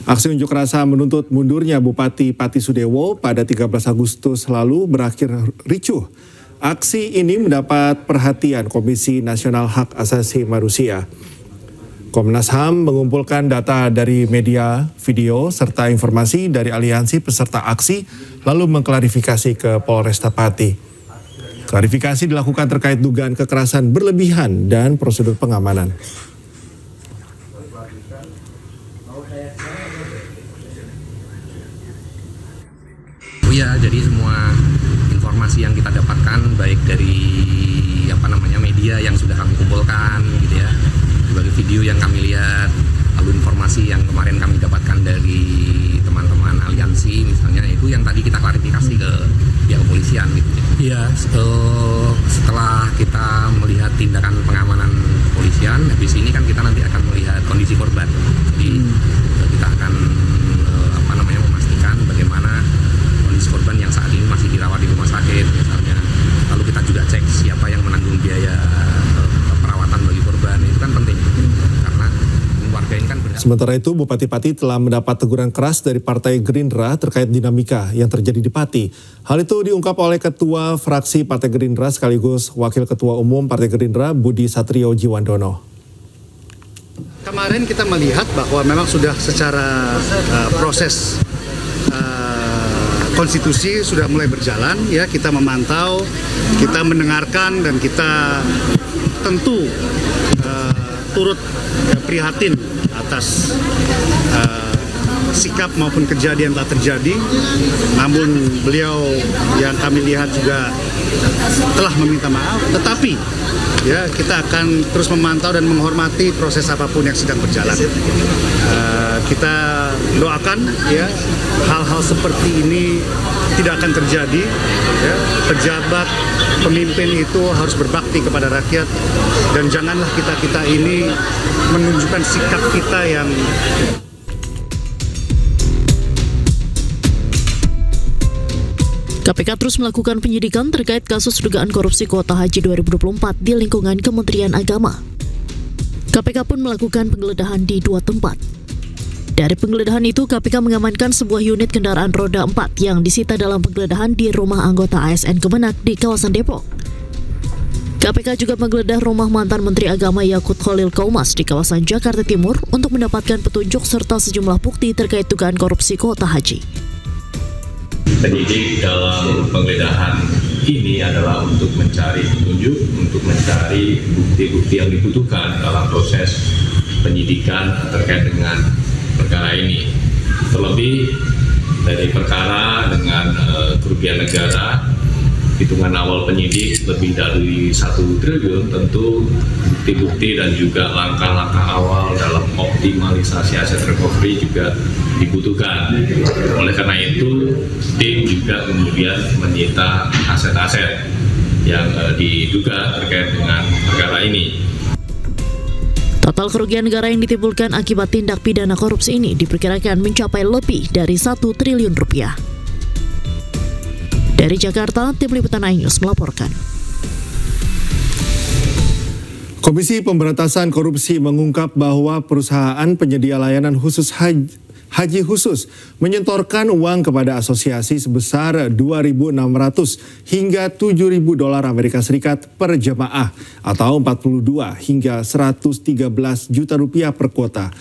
Aksi unjuk rasa menuntut mundurnya Bupati Pati Sudewo pada 13 Agustus lalu berakhir ricuh. Aksi ini mendapat perhatian Komisi Nasional Hak Asasi Manusia. Komnas HAM mengumpulkan data dari media, video, serta informasi dari aliansi peserta aksi, lalu mengklarifikasi ke Polresta Pati. Klarifikasi dilakukan terkait dugaan kekerasan berlebihan dan prosedur pengamanan. Ya, jadi semua informasi yang kita dapatkan baik dari media yang sudah kami kumpulkan gitu ya, berbagai video yang kami lihat, lalu informasi yang kemarin kami dapatkan dari teman-teman aliansi misalnya, itu yang tadi kita klarifikasi ke pihak kepolisian gitu. Ya, setelah kita melihat tindakan pengamanan kepolisian, habis ini kan kita nanti akan melihat kondisi korban. Jadi kita akan memastikan bagaimana kondisi korban yang saat ini masih dirawat di rumah sakit misalnya. Lalu kita juga cek siapa yang menanggung biaya perawatan bagi korban, itu kan penting karena warga ini kan berhak. Sementara itu, Bupati Pati telah mendapat teguran keras dari Partai Gerindra terkait dinamika yang terjadi di Pati. Hal itu diungkap oleh Ketua Fraksi Partai Gerindra sekaligus Wakil Ketua Umum Partai Gerindra Budi Satrio Jiwandono. Kemarin kita melihat bahwa memang sudah secara proses konstitusi sudah mulai berjalan, ya, kita memantau, kita mendengarkan, dan kita tentu turut prihatin atas sikap maupun kejadian telah terjadi. Namun beliau yang kami lihat juga telah meminta maaf, tetapi ya kita akan terus memantau dan menghormati proses apapun yang sedang berjalan. Kita doakan ya hal-hal seperti ini tidak akan terjadi. Ya. Pejabat, pemimpin itu harus berbakti kepada rakyat, dan janganlah kita ini menunjukkan sikap kita yang KPK terus melakukan penyidikan terkait kasus dugaan korupsi kuota haji 2024 di lingkungan Kementerian Agama. KPK pun melakukan penggeledahan di 2 tempat. Dari penggeledahan itu, KPK mengamankan sebuah unit kendaraan roda 4 yang disita dalam penggeledahan di rumah anggota ASN Kemenak di kawasan Depok. KPK juga menggeledah rumah mantan Menteri Agama Yakut Khalil Qaumas di kawasan Jakarta Timur untuk mendapatkan petunjuk serta sejumlah bukti terkait dugaan korupsi kuota haji. Penyidik dalam penggeledahan ini adalah untuk mencari petunjuk, untuk mencari bukti-bukti yang dibutuhkan dalam proses penyidikan terkait dengan perkara ini. Terlebih dari perkara dengan kerugian negara, hitungan awal penyidik lebih dari 1 triliun, tentu bukti-bukti dan juga langkah-langkah awal dalam optimalisasi aset recovery juga dibutuhkan. Oleh karena itu, tim juga kemudian menyita aset-aset yang diduga terkait dengan perkara ini. Total kerugian negara yang ditimbulkan akibat tindak pidana korupsi ini diperkirakan mencapai lebih dari 1 triliun rupiah. Dari Jakarta, Tim Liputan iNews melaporkan. Komisi Pemberantasan Korupsi mengungkap bahwa perusahaan penyedia layanan khusus haji khusus menyetorkan uang kepada asosiasi sebesar 2.600 hingga 7.000 dolar Amerika Serikat per jemaah atau 42 hingga 113 juta rupiah per kuota.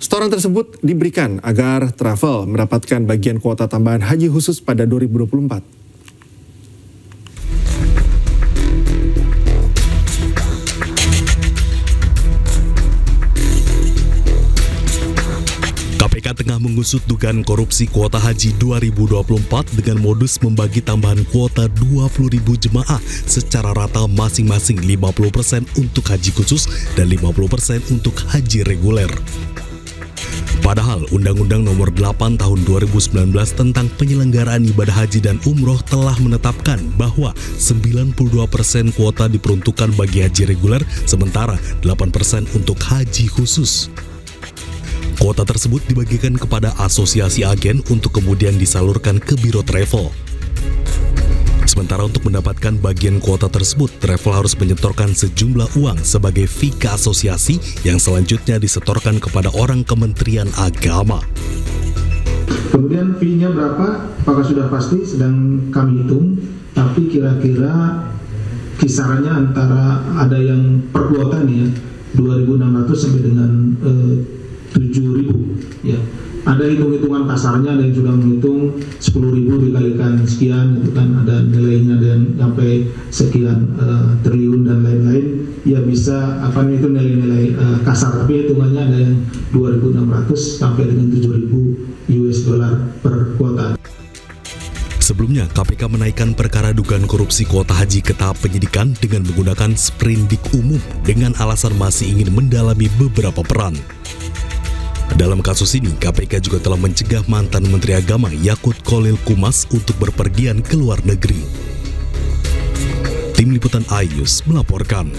Setoran tersebut diberikan agar travel mendapatkan bagian kuota tambahan haji khusus pada 2024. KPK tengah mengusut dugaan korupsi kuota haji 2024 dengan modus membagi tambahan kuota 20.000 jemaah secara rata masing-masing 50% untuk haji khusus dan 50% untuk haji reguler. Padahal Undang-Undang Nomor 8 Tahun 2019 tentang penyelenggaraan ibadah haji dan umroh telah menetapkan bahwa 92% kuota diperuntukkan bagi haji reguler, sementara 8% untuk haji khusus. Kuota tersebut dibagikan kepada asosiasi agen untuk kemudian disalurkan ke biro travel. Sementara untuk mendapatkan bagian kuota tersebut, travel harus menyetorkan sejumlah uang sebagai fee ke asosiasi yang selanjutnya disetorkan kepada orang Kementerian Agama. Kemudian fee-nya berapa? Apakah sudah pasti? Sedang kami hitung, tapi kira-kira kisarannya antara ada yang per kuota nih ya, 2.600 sampai dengan 7.000 ya. Ada hitung-hitungan kasarnya, ada yang sudah menghitung 10.000 dikalikan sekian, itu kan ada nilainya, ada yang sampai sekian triliun dan lain-lain. Ya bisa itu nilai-nilai kasar, tapi hitungannya ada yang 2.600 sampai dengan 7.000 US dollar per kuota. Sebelumnya, KPK menaikkan perkara dugaan korupsi kuota haji ke tahap penyidikan dengan menggunakan sprindik umum dengan alasan masih ingin mendalami beberapa peran. Dalam kasus ini, KPK juga telah mencegah mantan Menteri Agama Yakut Khalil Qumas untuk berpergian ke luar negeri. Tim Liputan iNews melaporkan.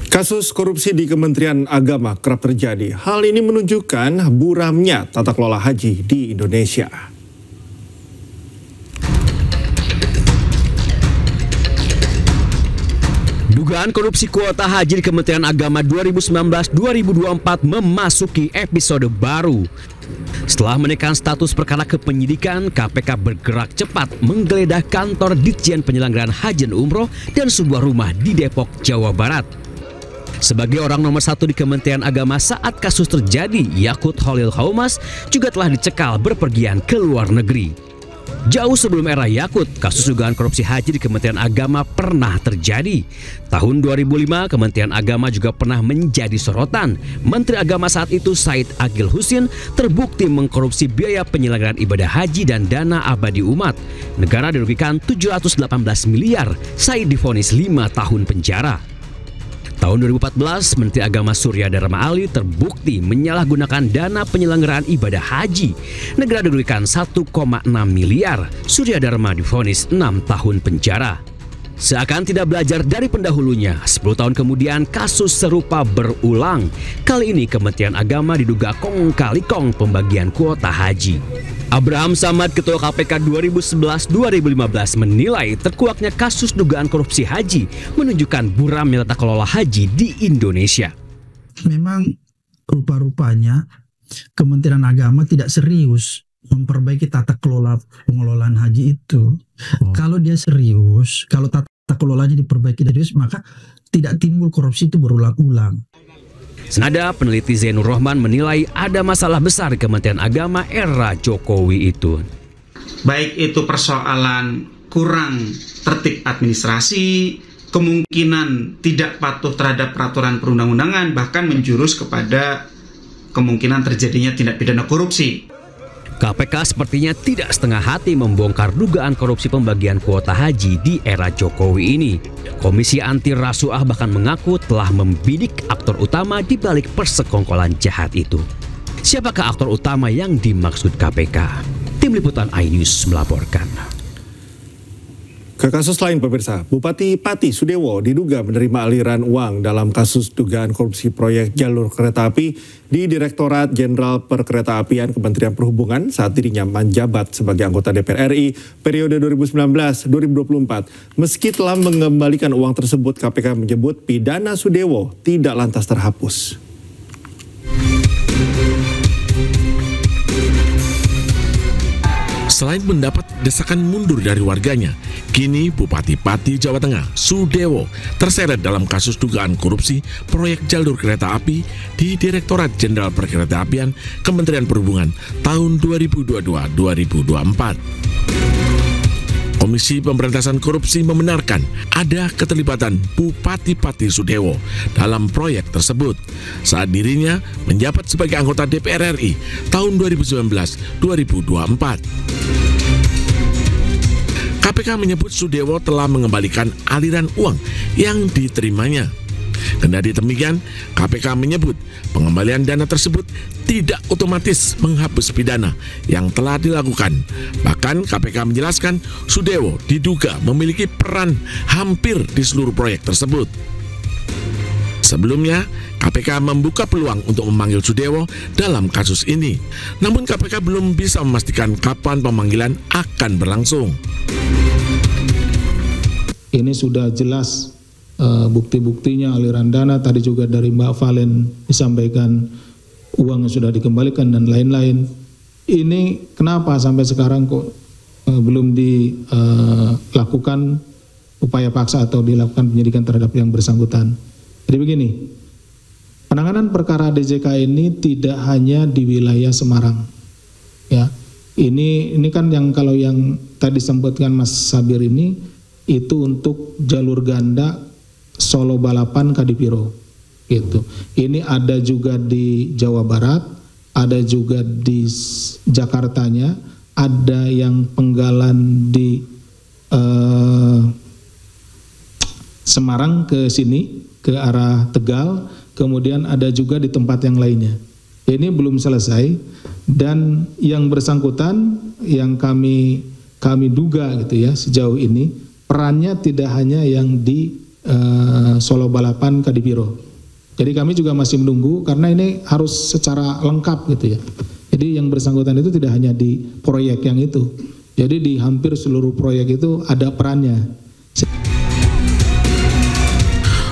Kasus korupsi di Kementerian Agama kerap terjadi. Hal ini menunjukkan buramnya tata kelola haji di Indonesia. Dugaan korupsi kuota haji di Kementerian Agama 2019-2024 memasuki episode baru. Setelah menaikkan status perkara ke penyidikan, KPK bergerak cepat menggeledah kantor Ditjen Penyelenggaraan Haji dan Umroh dan sebuah rumah di Depok, Jawa Barat. Sebagai orang nomor 1 di Kementerian Agama saat kasus terjadi, Yakut Khalil Qumas juga telah dicekal berpergian ke luar negeri. Jauh sebelum era Yakut, kasus dugaan korupsi haji di Kementerian Agama pernah terjadi. Tahun 2005, Kementerian Agama juga pernah menjadi sorotan. Menteri Agama saat itu, Said Agil Husin, terbukti mengkorupsi biaya penyelenggaraan ibadah haji dan dana abadi umat. Negara dirugikan 718 miliar, Said divonis 5 tahun penjara. Tahun 2014, Menteri Agama Surya Dharma Ali terbukti menyalahgunakan dana penyelenggaraan ibadah haji. Negara dirugikan 1,6 miliar. Surya Dharma divonis 6 tahun penjara. Seakan tidak belajar dari pendahulunya, 10 tahun kemudian kasus serupa berulang. Kali ini Kementerian Agama diduga kong-kali-kong pembagian kuota haji. Abraham Samad, Ketua KPK 2011-2015 menilai terkuaknya kasus dugaan korupsi haji menunjukkan buramnya tata kelola haji di Indonesia. Memang rupa-rupanya Kementerian Agama tidak serius memperbaiki tata kelola pengelolaan haji itu. Kalau dia serius, kalau tata kelolanya diperbaiki serius, maka tidak timbul korupsi itu berulang-ulang. Senada peneliti Zainur Rohman menilai ada masalah besar di Kementerian Agama era Jokowi itu. Baik itu persoalan kurang tertib administrasi, kemungkinan tidak patuh terhadap peraturan perundang-undangan, bahkan menjurus kepada kemungkinan terjadinya tindak pidana korupsi. KPK sepertinya tidak setengah hati membongkar dugaan korupsi pembagian kuota haji di era Jokowi ini. Komisi Anti Rasuah bahkan mengaku telah membidik aktor utama di balik persekongkolan jahat itu. Siapakah aktor utama yang dimaksud KPK? Tim Liputan iNews melaporkan. Ke kasus lain pemirsa, Bupati Pati Sudewo diduga menerima aliran uang dalam kasus dugaan korupsi proyek jalur kereta api di Direktorat Jenderal Perkeretaapian Kementerian Perhubungan saat dirinya menjabat sebagai anggota DPR RI periode 2019-2024. Meski telah mengembalikan uang tersebut, KPK menyebut pidana Sudewo tidak lantas terhapus. Selain mendapat desakan mundur dari warganya, kini Bupati Pati Jawa Tengah, Sudewo, terseret dalam kasus dugaan korupsi proyek jalur kereta api di Direktorat Jenderal Perkeretaapian Kementerian Perhubungan tahun 2022-2024. Komisi Pemberantasan Korupsi membenarkan ada keterlibatan Bupati Pati Sudewo dalam proyek tersebut saat dirinya menjabat sebagai anggota DPR RI tahun 2019-2024. KPK menyebut Sudewo telah mengembalikan aliran uang yang diterimanya. Kendati demikian, KPK menyebut pengembalian dana tersebut tidak otomatis menghapus pidana yang telah dilakukan. Bahkan KPK menjelaskan Sudewo diduga memiliki peran hampir di seluruh proyek tersebut. Sebelumnya, KPK membuka peluang untuk memanggil Sudewo dalam kasus ini. Namun KPK belum bisa memastikan kapan pemanggilan akan berlangsung. Ini sudah jelas bukti-buktinya, aliran dana, tadi juga dari Mbak Valen disampaikan uang yang sudah dikembalikan dan lain-lain. Ini kenapa sampai sekarang kok belum dilakukan upaya paksa atau dilakukan penyidikan terhadap yang bersangkutan? Jadi begini, penanganan perkara DJK ini tidak hanya di wilayah Semarang, ya. Ini kan yang kalau yang tadi disebutkan Mas Sabir ini itu untuk jalur ganda Solo Balapan Kadipiro, gitu. Ini ada juga di Jawa Barat, ada juga di Jakartanya, ada yang penggalan di Semarang ke sini, ke arah Tegal, kemudian ada juga di tempat yang lainnya. Ini belum selesai, dan yang bersangkutan yang kami duga gitu ya sejauh ini perannya tidak hanya yang di Solo Balapan Kadipiro. Jadi kami juga masih menunggu karena ini harus secara lengkap gitu ya. Jadi yang bersangkutan itu tidak hanya di proyek yang itu. Jadi di hampir seluruh proyek itu ada perannya.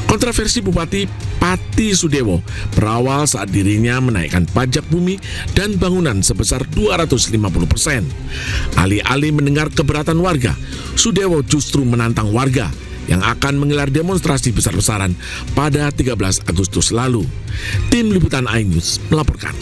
Kontroversi Bupati Pati Sudewo berawal saat dirinya menaikkan pajak bumi dan bangunan sebesar 250%. Alih-alih mendengar keberatan warga, Sudewo justru menantang warga yang akan menggelar demonstrasi besar-besaran pada 13 Agustus lalu. Tim Liputan iNews melaporkan.